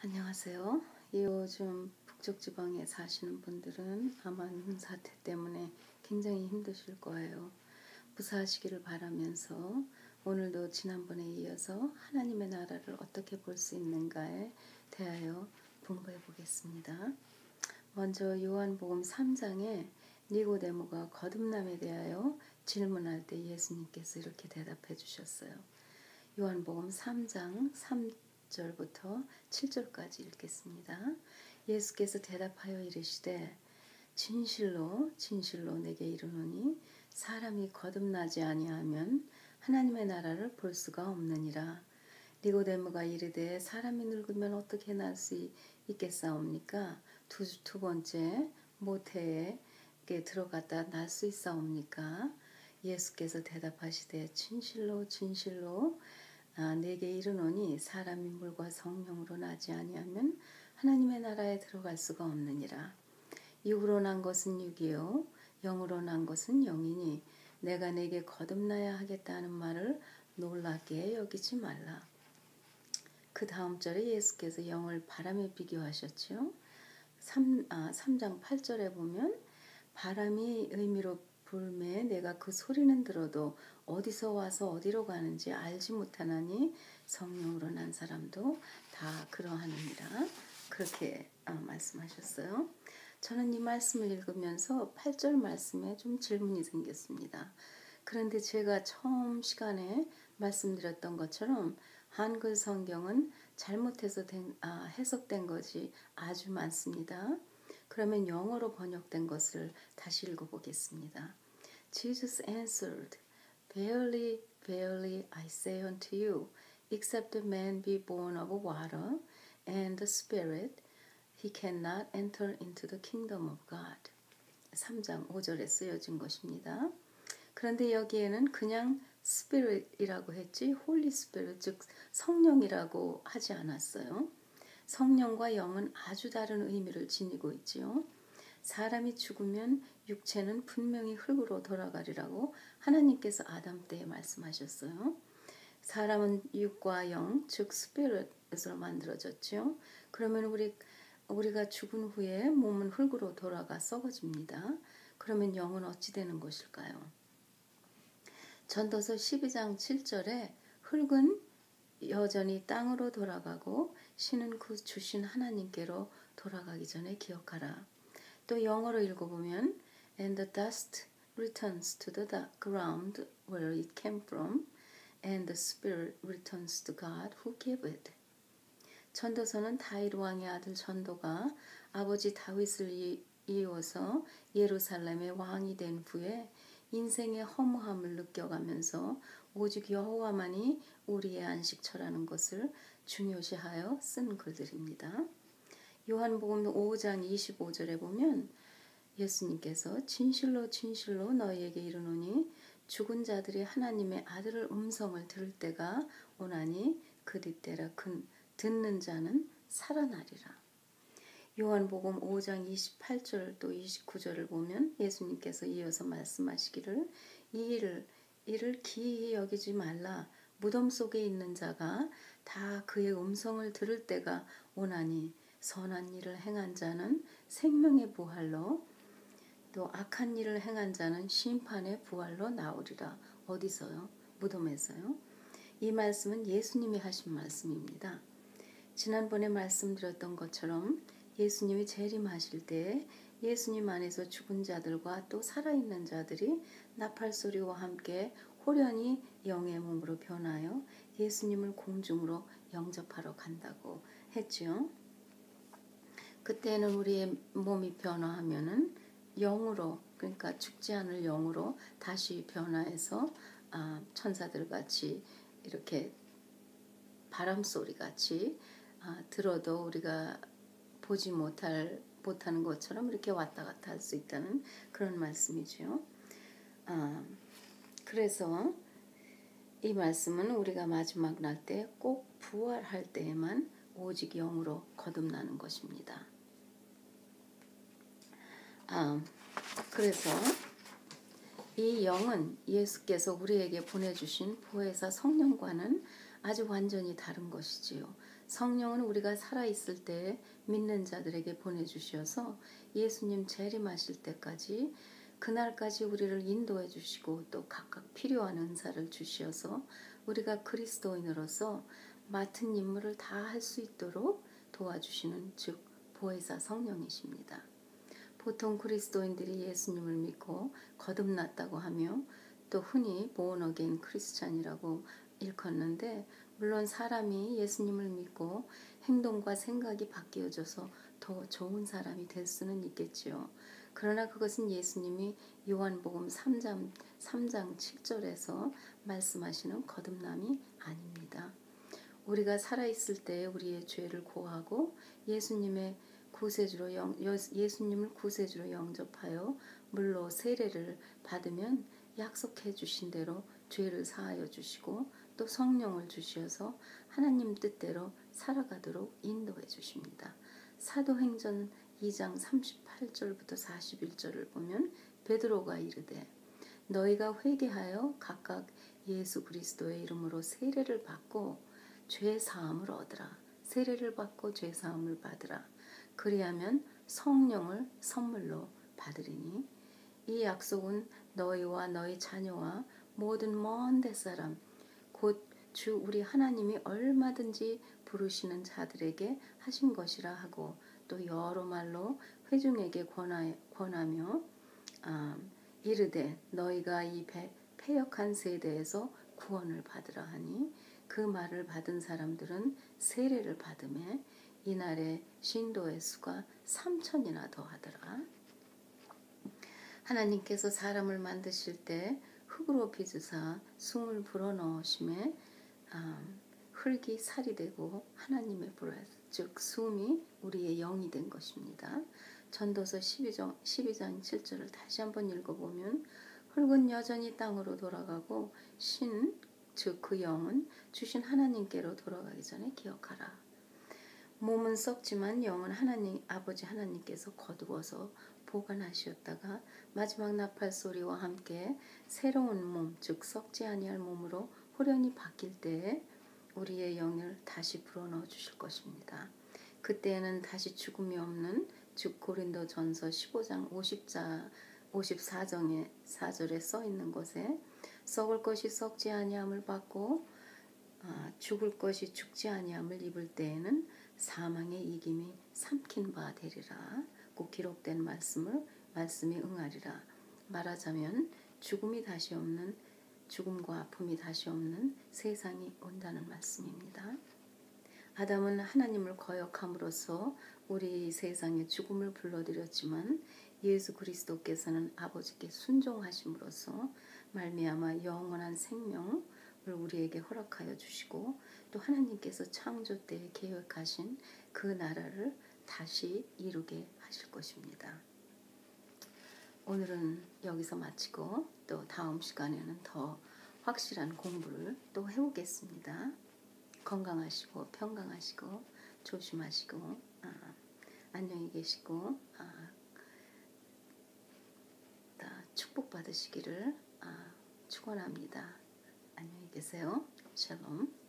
안녕하세요. 요즘 북쪽 지방에 사시는 분들은 암환 사태 때문에 굉장히 힘드실 거예요. 무사하시기를 바라면서 오늘도 지난번에 이어서 하나님의 나라를 어떻게 볼 수 있는가에 대하여 공부해 보겠습니다. 먼저 요한복음 3장에 니고데모가 거듭남에 대하여 질문할 때 예수님께서 이렇게 대답해 주셨어요. 요한복음 3장 3절부터 7절까지 읽겠습니다. 예수께서 대답하여 이르시되 진실로 진실로 내게 이르노니 사람이 거듭나지 아니하면 하나님의 나라를 볼 수가 없느니라. 니고데모가 이르되 사람이 늙으면 어떻게 날 수 있겠사옵니까? 두 번째 모태에 들어갔다 날 수 있사옵니까? 예수께서 대답하시되 진실로 진실로 내게 이르노니 사람이 물과 성령으로 나지 아니하면 하나님의 나라에 들어갈 수가 없느니라. 육으로 난 것은 육이요 영으로 난 것은 영이니 내가 내게 거듭나야 하겠다는 말을 놀랍게 여기지 말라. 그 다음 절에 예수께서 영을 바람에 비교하셨지요. 3장 8절에 보면 바람이 의미로 불매 내가 그 소리는 들어도 어디서 와서 어디로 가는지 알지 못하나니 성령으로 난 사람도 다 그러하느니라. 그렇게 말씀하셨어요. 저는 이 말씀을 읽으면서 8절 말씀에 좀 질문이 생겼습니다. 그런데 제가 처음 시간에 말씀드렸던 것처럼 한글 성경은 잘못해서 해석된 것이 아주 많습니다. 그러면 영어로 번역된 것을 다시 읽어보겠습니다. Jesus answered, Verily, verily, I say unto you, except a man be born of water and the Spirit, he cannot enter into the kingdom of God. 3장 5절에 쓰여진 것입니다. 그런데 여기에는 그냥 Spirit이라고 했지 Holy Spirit, 즉 성령이라고 하지 않았어요. 성령과 영은 아주 다른 의미를 지니고 있지요. 사람이 죽으면 육체는 분명히 흙으로 돌아가리라고 하나님께서 아담 때에 말씀하셨어요. 사람은 육과 영, 즉 스피릿으로 만들어졌지요. 그러면 우리가 죽은 후에 몸은 흙으로 돌아가 썩어집니다. 그러면 영은 어찌 되는 것일까요? 전도서 12장 7절에 흙은 여전히 땅으로 돌아가고 신은 그 주신 하나님께로 돌아가기 전에 기억하라. 또 영어로 읽어보면 And the dust returns to the ground where it came from and the spirit returns to God who gave it. 전도서는 다윗 왕의 아들 전도가 아버지 다윗을 이어서 예루살렘의 왕이 된 후에 인생의 허무함을 느껴가면서 오직 여호와만이 우리의 안식처라는 것을 중요시하여 쓴 글들입니다. 요한복음 5장 25절에 보면 예수님께서 진실로 진실로 너희에게 이르노니 죽은 자들이 하나님의 아들의 음성을 들을 때가 오나니 그 뒤때라 듣는 자는 살아나리라. 요한복음 5장 28절 또 29절을 보면 예수님께서 이어서 말씀하시기를 이를 기이히 여기지 말라. 무덤 속에 있는 자가 다 그의 음성을 들을 때가 오나니 선한 일을 행한 자는 생명의 부활로 또 악한 일을 행한 자는 심판의 부활로 나오리라. 어디서요? 무덤에서요. 이 말씀은 예수님이 하신 말씀입니다. 지난번에 말씀드렸던 것처럼 예수님이 재림하실 때 예수님 안에서 죽은 자들과 또 살아있는 자들이 나팔소리와 함께 호련히 영의 몸으로 변하여 예수님을 공중으로 영접하러 간다고 했죠. 그때는 우리의 몸이 변화하면은 영으로, 그러니까 죽지 않을 영으로 다시 변화해서 천사들 같이 이렇게 바람 소리 같이 들어도 우리가 보지 못하는 것처럼 이렇게 왔다 갔다 할 수 있다는 그런 말씀이죠. 그래서 이 말씀은 우리가 마지막 날 때 꼭 부활할 때에만 오직 영으로 거듭나는 것입니다. 그래서 이 영은 예수께서 우리에게 보내주신 보혜사 성령과는 아주 완전히 다른 것이지요. 성령은 우리가 살아있을 때 믿는 자들에게 보내주셔서 예수님 재림하실 때까지 그날까지 우리를 인도해 주시고 또 각각 필요한 은사를 주시어서 우리가 그리스도인으로서 맡은 임무를 다 할 수 있도록 도와주시는 즉 보혜사 성령이십니다. 보통 그리스도인들이 예수님을 믿고 거듭났다고 하며 또 흔히 born again 크리스찬이라고 일컫는데 물론 사람이 예수님을 믿고 행동과 생각이 바뀌어져서 더 좋은 사람이 될 수는 있겠지요. 그러나 그것은 예수님이 요한복음 3장 7절에서 말씀하시는 거듭남이 아닙니다. 우리가 살아있을 때 우리의 죄를 고하고 예수님을 구세주로 영접하여 물로 세례를 받으면 약속해 주신 대로 죄를 사하여 주시고 또 성령을 주시어서 하나님 뜻대로 살아가도록 인도해 주십니다. 사도행전 2장 38절부터 41절을 보면 베드로가 이르되 너희가 회개하여 각각 예수 그리스도의 이름으로 세례를 받고 죄 사함을 얻으라. 세례를 받고 죄 사함을 받으라. 그리하면 성령을 선물로 받으리니 이 약속은 너희와 너희 자녀와 모든 먼 데사람 곧 주 우리 하나님이 얼마든지 부르시는 자들에게 하신 것이라 하고 또 여러 말로 회중에게 권하며 이르되 너희가 이 패역한 세대에서 구원을 받으라 하니 그 말을 받은 사람들은 세례를 받음에 이날에 신도의 수가 3,000이나 더하더라. 하나님께서 사람을 만드실 때 흙으로 빚으사 숨을 불어넣으심에 흙이 살이 되고 하나님의 브레스 즉 숨이 우리의 영이 된 것입니다. 전도서 12장 7절을 다시 한번 읽어보면 흙은 여전히 땅으로 돌아가고 신 즉 그 영은 주신 하나님께로 돌아가기 전에 기억하라. 몸은 썩지만 영은 아버지 하나님께서 거두어서 보관하시었다가 마지막 나팔 소리와 함께 새로운 몸 즉 썩지 아니할 몸으로 호련히 바뀔 때에 우리의 영을 다시 불어넣어 주실 것입니다. 그때에는 다시 죽음이 없는 즉 고린도전서 15장 54절에 써 있는 것에 썩을 것이 썩지 아니함을 받고 죽을 것이 죽지 아니함을 입을 때에는 사망의 이김이 삼킨 바 되리라. 꼭 기록된 말씀이 응하리라. 말하자면 죽음과 아픔이 다시 없는 세상이 온다는 말씀입니다. 아담은 하나님을 거역함으로써 우리 세상에 죽음을 불러들였지만 예수 그리스도께서는 아버지께 순종하심으로써 말미암아 영원한 생명을 우리에게 허락하여 주시고 또 하나님께서 창조 때에 계획하신 그 나라를 다시 이루게 하실 것입니다. 오늘은 여기서 마치고 또 다음 시간에는 더 확실한 공부를 또 해오겠습니다. 건강하시고 평강하시고 조심하시고 안녕히 계시고 다 축복받으시기를 축원합니다. 안녕히 계세요. 샬롬.